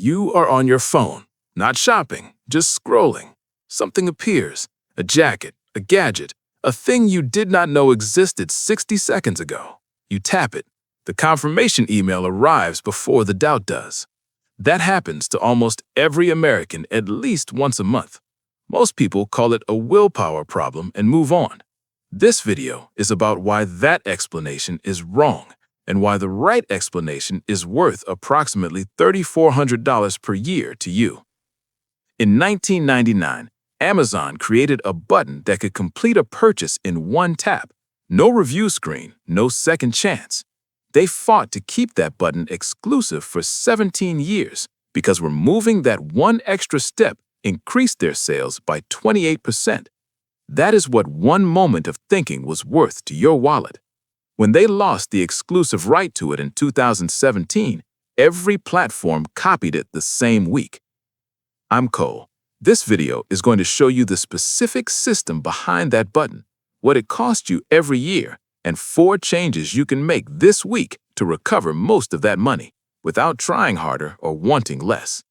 You are on your phone, not shopping, just scrolling. Something appears, a jacket, a gadget, a thing you did not know existed 60 seconds ago. You tap it. The confirmation email arrives before the doubt does. That happens to almost every American at least once a month. Most people call it a willpower problem and move on. This video is about why that explanation is wrong and why the right explanation is worth approximately $3,400 per year to you. In 1999, Amazon created a button that could complete a purchase in one tap. No review screen, no second chance. They fought to keep that button exclusive for 17 years because removing that one extra step increased their sales by 28%. That is what one moment of thinking was worth to your wallet. When they lost the exclusive right to it in 2017, every platform copied it the same week. I'm Cole. This video is going to show you the specific system behind that button, what it costs you every year, and 4 changes you can make this week to recover most of that money without trying harder or wanting less.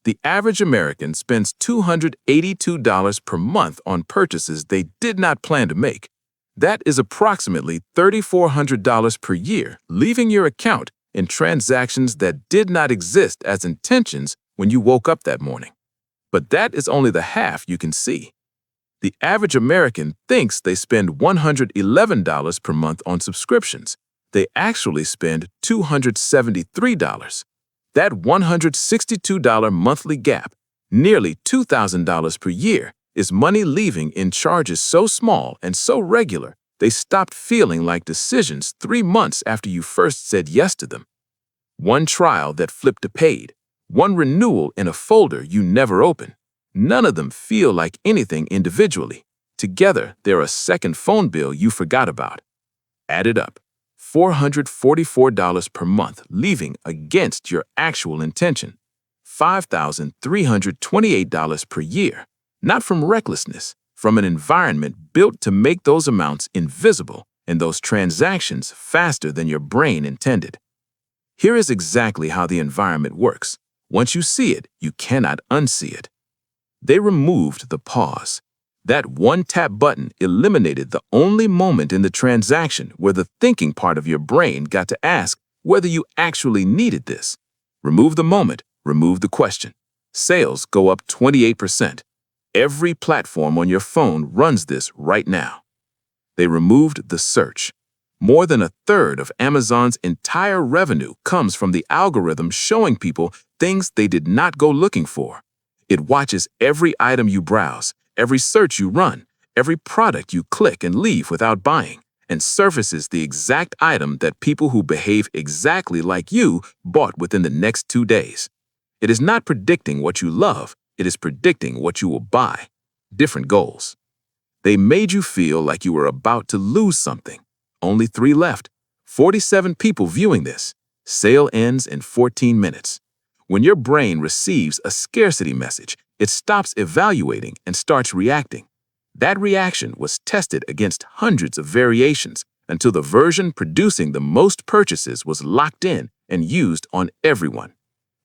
The average American spends $282 per month on purchases they did not plan to make. That is approximately $3,400 per year, leaving your account in transactions that did not exist as intentions when you woke up that morning. But that is only the half you can see. The average American thinks they spend $111 per month on subscriptions. They actually spend $273. That $162 monthly gap, nearly $2,000 per year, is money leaving in charges so small and so regular they stopped feeling like decisions 3 months after you first said yes to them. One trial that flipped to paid, one renewal in a folder you never open. None of them feel like anything individually. Together, they're a second phone bill you forgot about. Add it up. $444 per month leaving against your actual intention. $5,328 per year. Not from recklessness, from an environment built to make those amounts invisible and those transactions faster than your brain intended. Here is exactly how the environment works. Once you see it, you cannot unsee it. They removed the pause. That one-tap button eliminated the only moment in the transaction where the thinking part of your brain got to ask whether you actually needed this. Remove the moment, remove the question. Sales go up 28%. Every platform on your phone runs this right now. They removed the search. More than a third of Amazon's entire revenue comes from the algorithm showing people things they did not go looking for. It watches every item you browse, every search you run, every product you click and leave without buying, and surfaces the exact item that people who behave exactly like you bought within the next 2 days. It is not predicting what you love, it is predicting what you will buy. Different goals. They made you feel like you were about to lose something. Only 3 left. 47 people viewing this. Sale ends in 14 minutes. When your brain receives a scarcity message, it stops evaluating and starts reacting. That reaction was tested against hundreds of variations until the version producing the most purchases was locked in and used on everyone.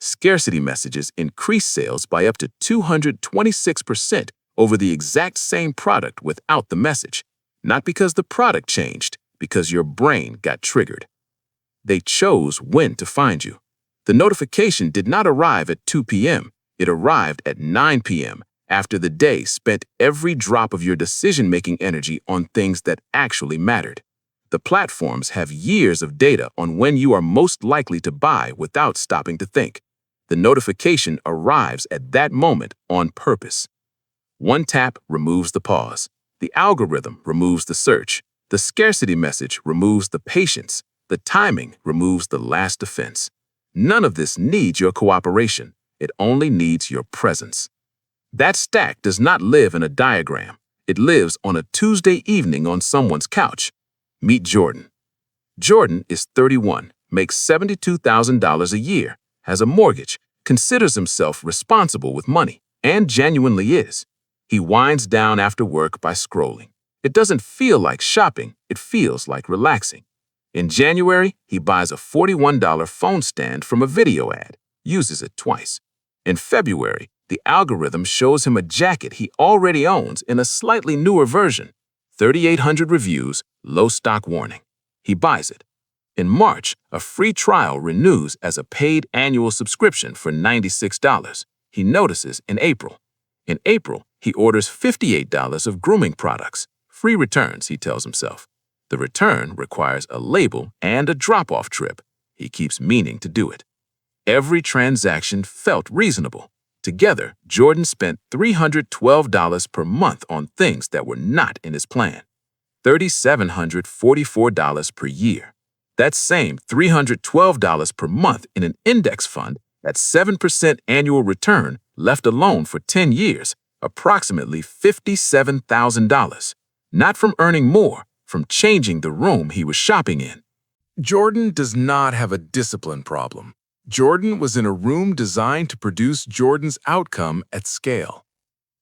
Scarcity messages increase sales by up to 226% over the exact same product without the message. Not because the product changed, because your brain got triggered. They chose when to find you. The notification did not arrive at 2 p.m. It arrived at 9 p.m. after the day spent every drop of your decision-making energy on things that actually mattered. The platforms have years of data on when you are most likely to buy without stopping to think. The notification arrives at that moment on purpose. One tap removes the pause. The algorithm removes the search. The scarcity message removes the patience. The timing removes the last defense. None of this needs your cooperation. It only needs your presence. That stack does not live in a diagram. It lives on a Tuesday evening on someone's couch. Meet Jordan. Jordan is 31, makes $72,000 a year, has a mortgage, considers himself responsible with money, and genuinely is. He winds down after work by scrolling. It doesn't feel like shopping, it feels like relaxing. In January, he buys a $41 phone stand from a video ad. uses it twice. In February, the algorithm shows him a jacket he already owns in a slightly newer version. 3,800 reviews, low stock warning. He buys it. In March, a free trial renews as a paid annual subscription for $96. He notices in April. In April, he orders $58 of grooming products. Free returns, he tells himself. The return requires a label and a drop-off trip. He keeps meaning to do it. Every transaction felt reasonable. Together, Jordan spent $312 per month on things that were not in his plan. $3,744 per year. That same $312 per month in an index fund at 7% annual return left alone for 10 years, approximately $57,000. Not from earning more, from changing the room he was shopping in. Jordan does not have a discipline problem. Jordan was in a room designed to produce Jordan's outcome at scale.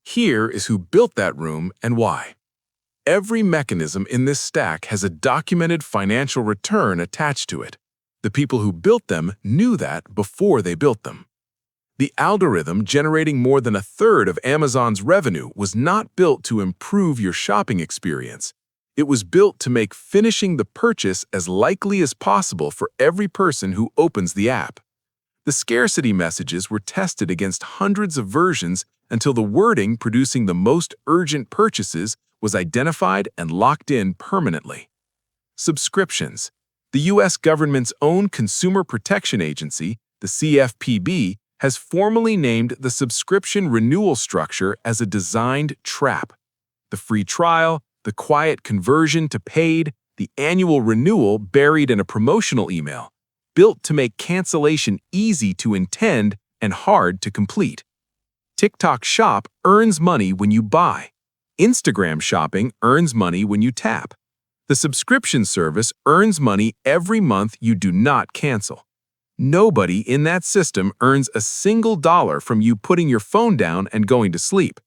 Here is who built that room and why. Every mechanism in this stack has a documented financial return attached to it. The people who built them knew that before they built them. The algorithm generating more than a third of Amazon's revenue was not built to improve your shopping experience. It was built to make finishing the purchase as likely as possible for every person who opens the app. The scarcity messages were tested against hundreds of versions until the wording producing the most urgent purchases was identified and locked in permanently. Subscriptions. The U.S. government's own Consumer Protection Agency, the CFPB, has formally named the subscription renewal structure as a designed trap. The free trial, the quiet conversion to paid, the annual renewal buried in a promotional email, built to make cancellation easy to intend and hard to complete. TikTok Shop earns money when you buy. Instagram Shopping earns money when you tap. The subscription service earns money every month you do not cancel. Nobody in that system earns a single dollar from you putting your phone down and going to sleep.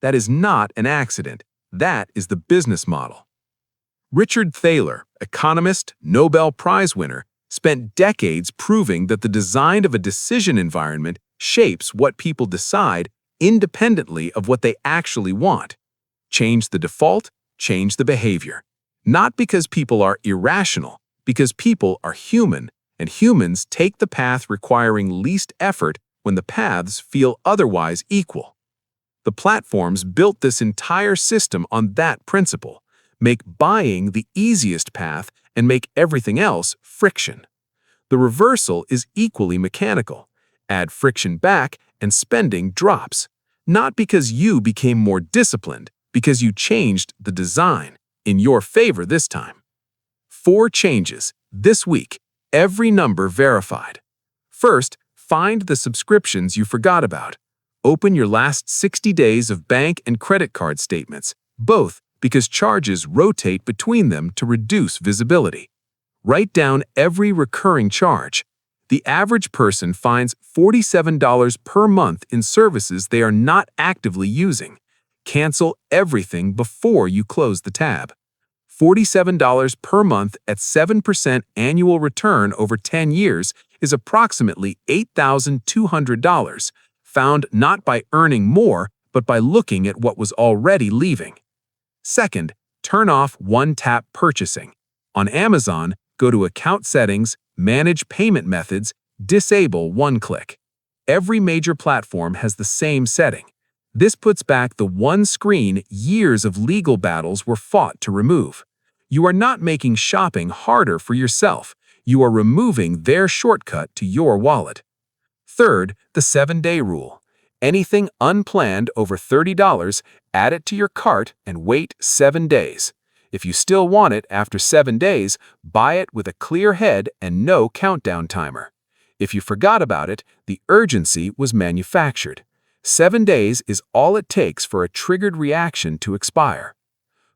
That is not an accident. That is the business model. Richard Thaler, economist, Nobel Prize winner, spent decades proving that the design of a decision environment shapes what people decide independently of what they actually want. Change the default, change the behavior. Not because people are irrational, because people are human, and humans take the path requiring least effort when the paths feel otherwise equal. The platforms built this entire system on that principle. Make buying the easiest path and make everything else friction. The reversal is equally mechanical. Add friction back and spending drops. Not because you became more disciplined, because you changed the design, in your favor this time. 4 changes, this week, every number verified. First, find the subscriptions you forgot about. Open your last 60 days of bank and credit card statements, both because charges rotate between them to reduce visibility. Write down every recurring charge. The average person finds $47 per month in services they are not actively using. Cancel everything before you close the tab. $47 per month at 7% annual return over 10 years is approximately $8,200, found not by earning more, but by looking at what was already leaving. Second, turn off one-tap purchasing. On Amazon, go to Account Settings, Manage Payment Methods, disable one-click. Every major platform has the same setting. This puts back the one screen years of legal battles were fought to remove. You are not making shopping harder for yourself. You are removing their shortcut to your wallet. Third, the 7-day rule. Anything unplanned over $30, add it to your cart and wait 7 days. If you still want it after 7 days, buy it with a clear head and no countdown timer. If you forgot about it, the urgency was manufactured. 7 days is all it takes for a triggered reaction to expire.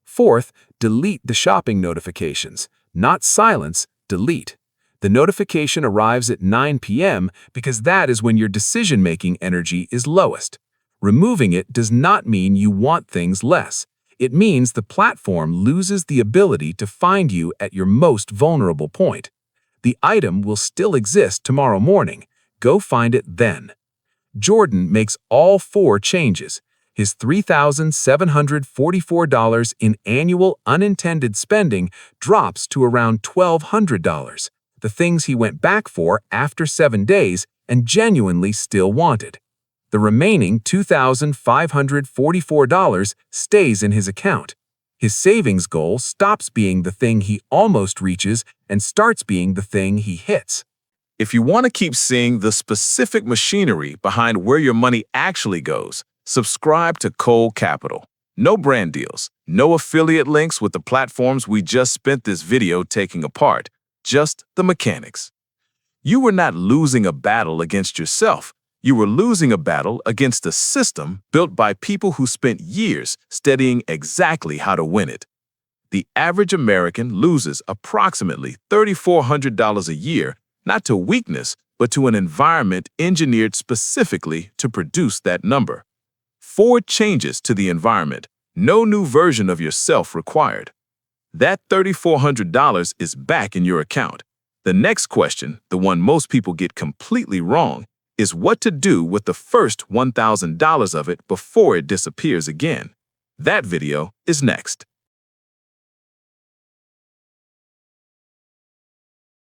Fourth, delete the shopping notifications. Not silence, delete. The notification arrives at 9 p.m. because that is when your decision-making energy is lowest. Removing it does not mean you want things less. It means the platform loses the ability to find you at your most vulnerable point. The item will still exist tomorrow morning, Go find it then. Jordan makes all 4 changes. His $3,744 in annual unintended spending drops to around $1,200, the things he went back for after 7 days and genuinely still wanted. The remaining $2,544 stays in his account. His savings goal stops being the thing he almost reaches and starts being the thing he hits. If you want to keep seeing the specific machinery behind where your money actually goes, subscribe to Cole Capital. No brand deals, no affiliate links with the platforms we just spent this video taking apart, just the mechanics. You were not losing a battle against yourself. You were losing a battle against a system built by people who spent years studying exactly how to win it. The average American loses approximately $3,400 a year, not to weakness, but to an environment engineered specifically to produce that number. 4 changes to the environment, no new version of yourself required. That $3,400 is back in your account. The next question, the one most people get completely wrong, is what to do with the first $1,000 of it before it disappears again. That video is next.